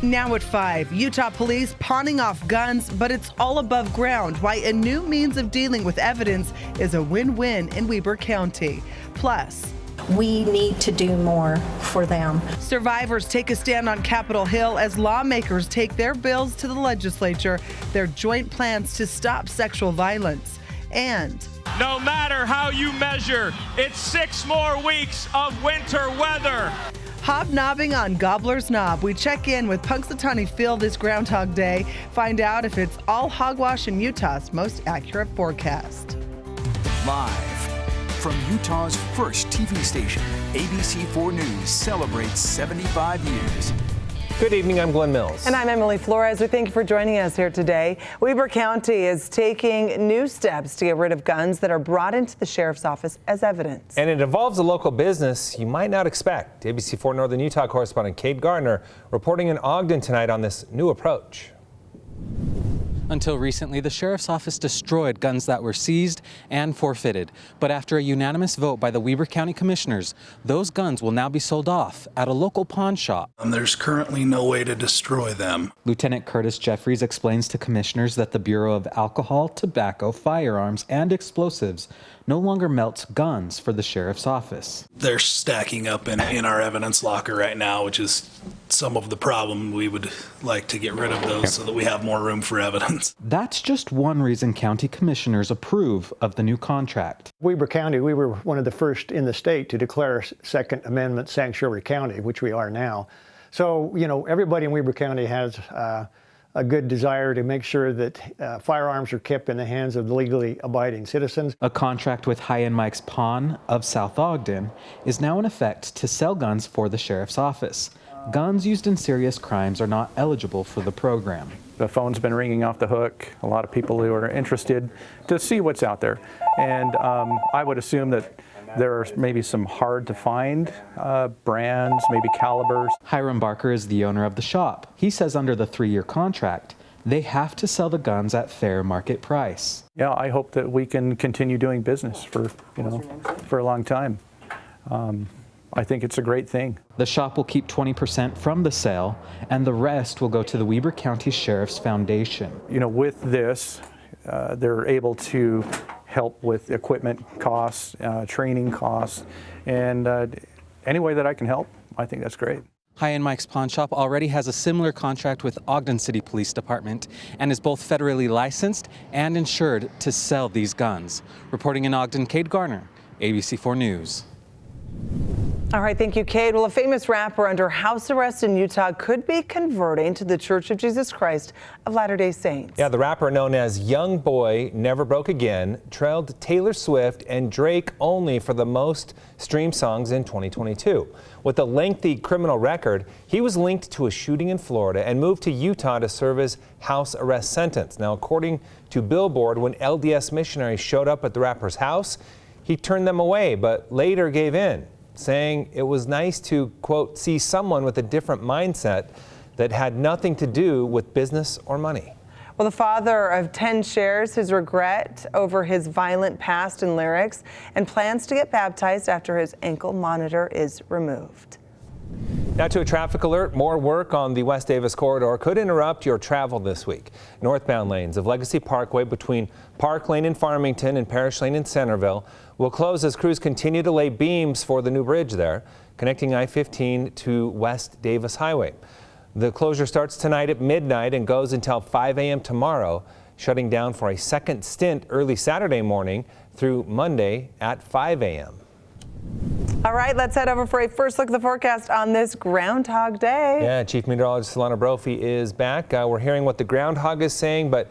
Now at 5, Utah police pawning off guns, but it's all above ground. Why a new means of dealing with evidence is a win-win in Weber County. Plus, we need to do more for them. Survivors take a stand on Capitol Hill as lawmakers take their bills to the legislature, their joint plans to stop sexual violence. And no matter how you measure, it's 6 more weeks of winter weather. Hobnobbing on Gobbler's Knob, we check in with Punxsutawney Phil this Groundhog Day, find out if it's all hogwash in Utah's most accurate forecast. Live from Utah's first TV station, ABC4 News celebrates 75 years. Good evening, I'm Glenn Mills. And I'm Emily Flores. We thank you for joining us here today. Weber County is taking new steps to get rid of guns that are brought into the sheriff's office as evidence. And it involves a local business you might not expect. ABC4 Northern Utah correspondent Kate Gardner reporting in Ogden tonight on this new approach. Until recently, the sheriff's office destroyed guns that were seized and forfeited. But after a unanimous vote by the Weber County Commissioners, those guns will now be sold off at a local pawn shop. There's currently no way to destroy them. Lieutenant Curtis Jeffries explains to commissioners that the Bureau of Alcohol, Tobacco, Firearms, and Explosives no longer melts guns for the sheriff's office. They're stacking up in our evidence locker right now, which is some of the problem. We would like to get rid of those so that we have more room for evidence. That's just one reason county commissioners approve of the new contract. Weber County, we were one of the first in the state to declare Second Amendment sanctuary county, which we are now. So, you know, everybody in Weber County has a good desire to make sure that firearms are kept in the hands of legally abiding citizens. A contract with High and Mike's Pawn of South Ogden is now in effect to sell guns for the sheriff's office. Guns used in serious crimes are not eligible for the program. The phone's been ringing off the hook. A lot of people who are interested to see what's out there. And I would assume that there are maybe some hard to find brands, maybe calibers. Hiram Barker is the owner of the shop. He says under the 3-year contract, they have to sell the guns at fair market price. Yeah, I hope that we can continue doing business for a long time. I think it's a great thing. The shop will keep 20% from the sale, and the rest will go to the Weber County Sheriff's Foundation. You know, with this, they're able to help with equipment costs, training costs, and any way that I can help, I think that's great. High and Mike's Pawn Shop already has a similar contract with Ogden City Police Department and is both federally licensed and insured to sell these guns. Reporting in Ogden, Kate Garner, ABC4 News. All right, thank you, Kate. Well, a famous rapper under house arrest in Utah could be converting to the Church of Jesus Christ of Latter-day Saints. Yeah, the rapper known as Young Boy Never Broke Again trailed Taylor Swift and Drake only for the most streamed songs in 2022. With a lengthy criminal record, he was linked to a shooting in Florida and moved to Utah to serve his house arrest sentence. Now, according to Billboard, when LDS missionaries showed up at the rapper's house, he turned them away, but later gave in, saying it was nice to, quote, see someone with a different mindset that had nothing to do with business or money. Well, the father of 10 shares his regret over his violent past and lyrics and plans to get baptized after his ankle monitor is removed. Now to a traffic alert. More work on the West Davis corridor could interrupt your travel this week. Northbound lanes of Legacy Parkway between Park Lane in Farmington and Parish Lane in Centerville will close as crews continue to lay beams for the new bridge there, connecting I-15 to West Davis Highway. The closure starts tonight at midnight and goes until 5 a.m. tomorrow, shutting down for a second stint early Saturday morning through Monday at 5 a.m. All right, let's head over for a first look at the forecast on this Groundhog Day. Yeah, Chief Meteorologist Solana Brophy is back. We're hearing what the groundhog is saying, but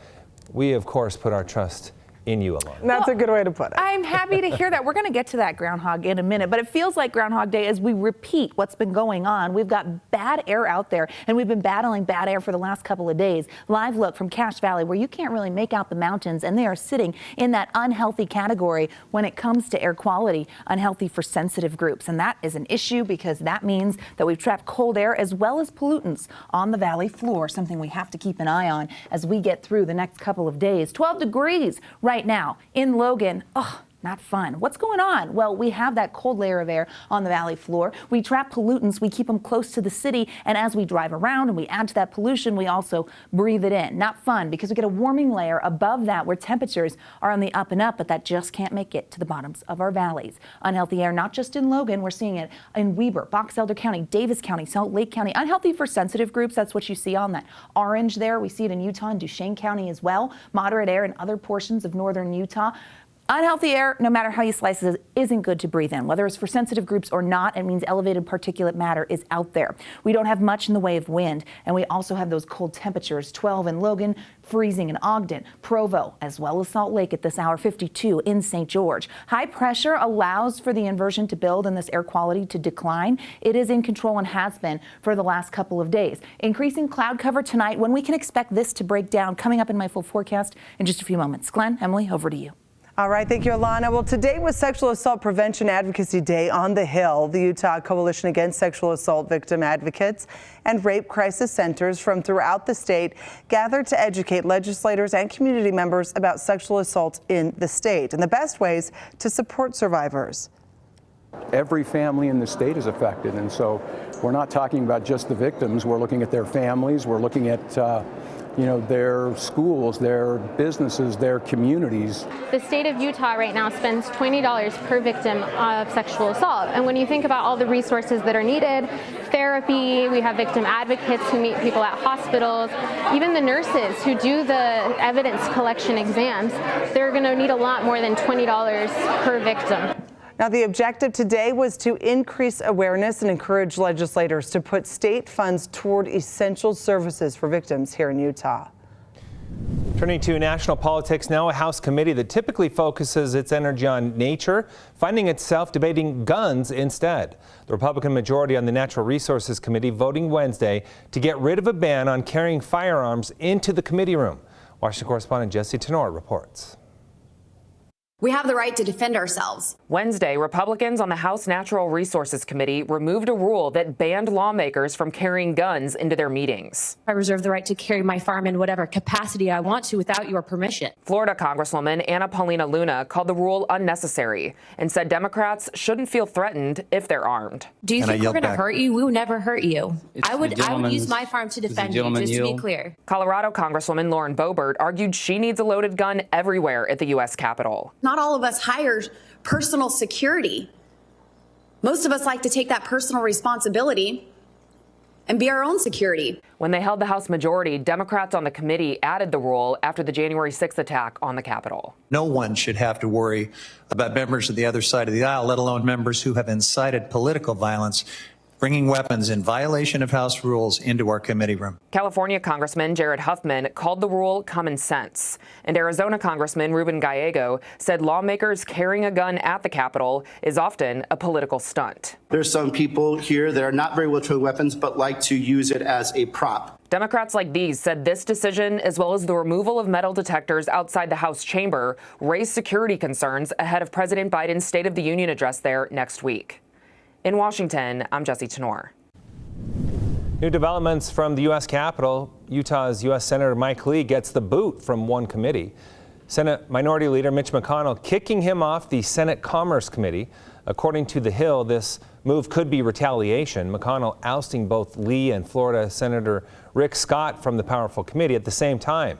we, of course, put our trust in you alone. That's a good way to put it. I'm happy to hear that. We're going to get to that groundhog in a minute, but it feels like Groundhog Day as we repeat what's been going on. We've got bad air out there, and we've been battling bad air for the last couple of days. Live look from Cache Valley, where you can't really make out the mountains, and they are sitting in that unhealthy category when it comes to air quality, unhealthy for sensitive groups. And that is an issue because that means that we've trapped cold air as well as pollutants on the valley floor, something we have to keep an eye on as we get through the next couple of days. 12 degrees right now in Logan. Oh, Not fun. What's going on? Well, we have that cold layer of air on the valley floor. We trap pollutants. We keep them close to the city. And as we drive around and we add to that pollution, we also breathe it in. Not fun, because we get a warming layer above that where temperatures are on the up and up, but that just can't make it to the bottoms of our valleys. Unhealthy air, not just in Logan. We're seeing it in Weber, Box Elder County, Davis County, Salt Lake County. Unhealthy for sensitive groups. That's what you see on that orange there. We see it in Utah and Duchesne County as well. Moderate air in other portions of northern Utah. Unhealthy air, no matter how you slice it, isn't good to breathe in. Whether it's for sensitive groups or not, it means elevated particulate matter is out there. We don't have much in the way of wind, and we also have those cold temperatures, 12 in Logan, freezing in Ogden, Provo, as well as Salt Lake at this hour, 52 in St. George. High pressure allows for the inversion to build and this air quality to decline. It is in control and has been for the last couple of days. Increasing cloud cover tonight. When we can expect this to break down, coming up in my full forecast in just a few moments. Glenn, Emily, over to you. All right, thank you, Alana. Well, today was Sexual Assault Prevention Advocacy Day on the Hill. The Utah Coalition Against Sexual Assault Victim Advocates and Rape Crisis Centers from throughout the state gathered to educate legislators and community members about sexual assault in the state and the best ways to support survivors. Every family in the state is affected, and so we're not talking about just the victims. We're looking at their families. We're looking at their schools, their businesses, their communities. The state of Utah right now spends $20 per victim of sexual assault. And when you think about all the resources that are needed, therapy, we have victim advocates who meet people at hospitals, even the nurses who do the evidence collection exams, they're going to need a lot more than $20 per victim. Now, the objective today was to increase awareness and encourage legislators to put state funds toward essential services for victims here in Utah. Turning to national politics now, a House committee that typically focuses its energy on nature, finding itself debating guns instead. The Republican majority on the Natural Resources Committee voting Wednesday to get rid of a ban on carrying firearms into the committee room. Washington correspondent Jesse Tenor reports. We have the right to defend ourselves. Wednesday, Republicans on the House Natural Resources Committee removed a rule that banned lawmakers from carrying guns into their meetings. I reserve the right to carry my firearm in whatever capacity I want to without your permission. Florida Congresswoman Anna Paulina Luna called the rule unnecessary and said Democrats shouldn't feel threatened if they're armed. Do you think we're going to hurt you? We will never hurt you. I would use my firearm to defend you, just to be clear. Colorado Congresswoman Lauren Boebert argued she needs a loaded gun everywhere at the U.S. Capitol. Not all of us hire personal security. Most of us like to take that personal responsibility and be our own security. When they held the House majority, Democrats on the committee added the rule after the January 6th attack on the Capitol. No one should have to worry about members of the other side of the aisle, let alone members who have incited political violence, bringing weapons in violation of House rules into our committee room. California Congressman Jared Huffman called the rule common sense. And Arizona Congressman Ruben Gallego said lawmakers carrying a gun at the Capitol is often a political stunt. There's some people here that are not very well trained weapons, but like to use it as a prop. Democrats like these said this decision, as well as the removal of metal detectors outside the House chamber, raised security concerns ahead of President Biden's State of the Union address there next week. In Washington, I'm Jesse Tenor. New developments from the U.S. Capitol. Utah's U.S. Senator Mike Lee gets the boot from one committee. Senate Minority Leader Mitch McConnell kicking him off the Senate Commerce Committee. According to The Hill, this move could be retaliation. McConnell ousting both Lee and Florida Senator Rick Scott from the powerful committee at the same time.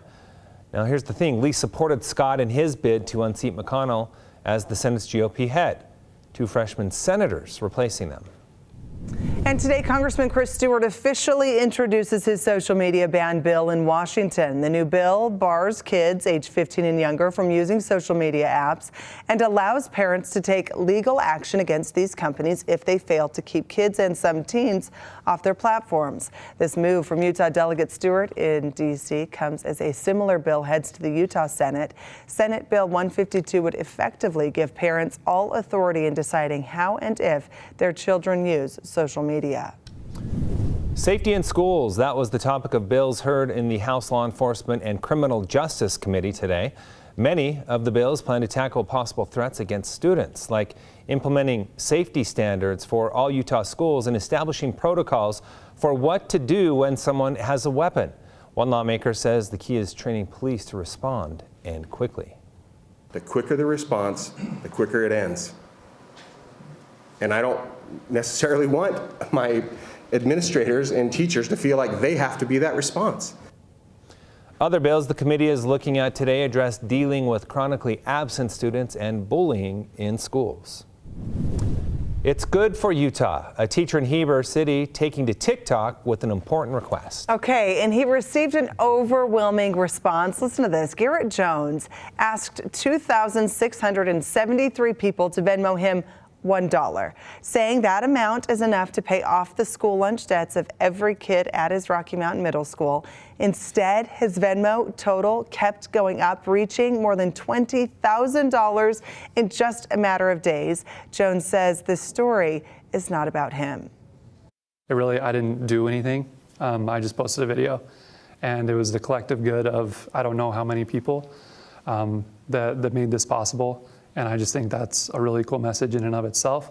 Now, here's the thing. Lee supported Scott in his bid to unseat McConnell as the Senate's GOP head. Two freshman senators replacing them. And today, Congressman Chris Stewart officially introduces his social media ban bill in Washington. The new bill bars kids age 15 and younger from using social media apps and allows parents to take legal action against these companies if they fail to keep kids and some teens off their platforms. This move from Utah Delegate Stewart in D.C. comes as a similar bill heads to the Utah Senate. Senate Bill 152 would effectively give parents all authority in deciding how and if their children use social media. Safety in schools. That was the topic of bills heard in the House Law Enforcement and Criminal Justice Committee today. Many of the bills plan to tackle possible threats against students, like implementing safety standards for all Utah schools and establishing protocols for what to do when someone has a weapon. One lawmaker says the key is training police to respond and quickly. The quicker the response, the quicker it ends. And I don't necessarily want my administrators and teachers to feel like they have to be that response. Other bills the committee is looking at today address dealing with chronically absent students and bullying in schools. It's good for Utah. A teacher in Heber City taking to TikTok with an important request. Okay, and he received an overwhelming response. Listen to this. Garrett Jones asked 2,673 people to Venmo him $1, saying that amount is enough to pay off the school lunch debts of every kid at his Rocky Mountain Middle School. Instead, his Venmo total kept going up, reaching more than $20,000 in just a matter of days. Jones says this story is not about him. I didn't do anything. I just posted a video, and it was the collective good of I don't know how many people that made this possible. And I just think that's a really cool message in and of itself.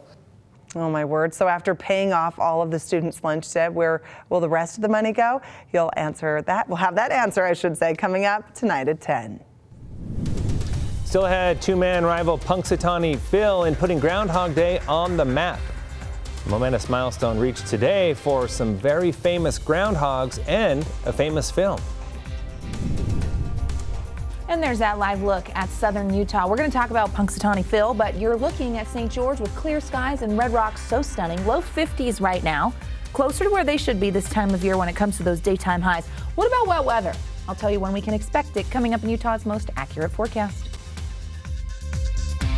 Oh, my word. So after paying off all of the students' lunch debt, where will the rest of the money go? You'll answer that. We'll have that answer, I should say, coming up tonight at 10. Still ahead, two-man rival Punxsutawney Phil in putting Groundhog Day on the map. A momentous milestone reached today for some very famous groundhogs and a famous film. And there's that live look at southern Utah. We're going to talk about Punxsutawney Phil, but you're looking at St. George with clear skies and red rocks so stunning. Low 50s right now, closer to where they should be this time of year when it comes to those daytime highs. What about wet weather? I'll tell you when we can expect it coming up in Utah's most accurate forecast.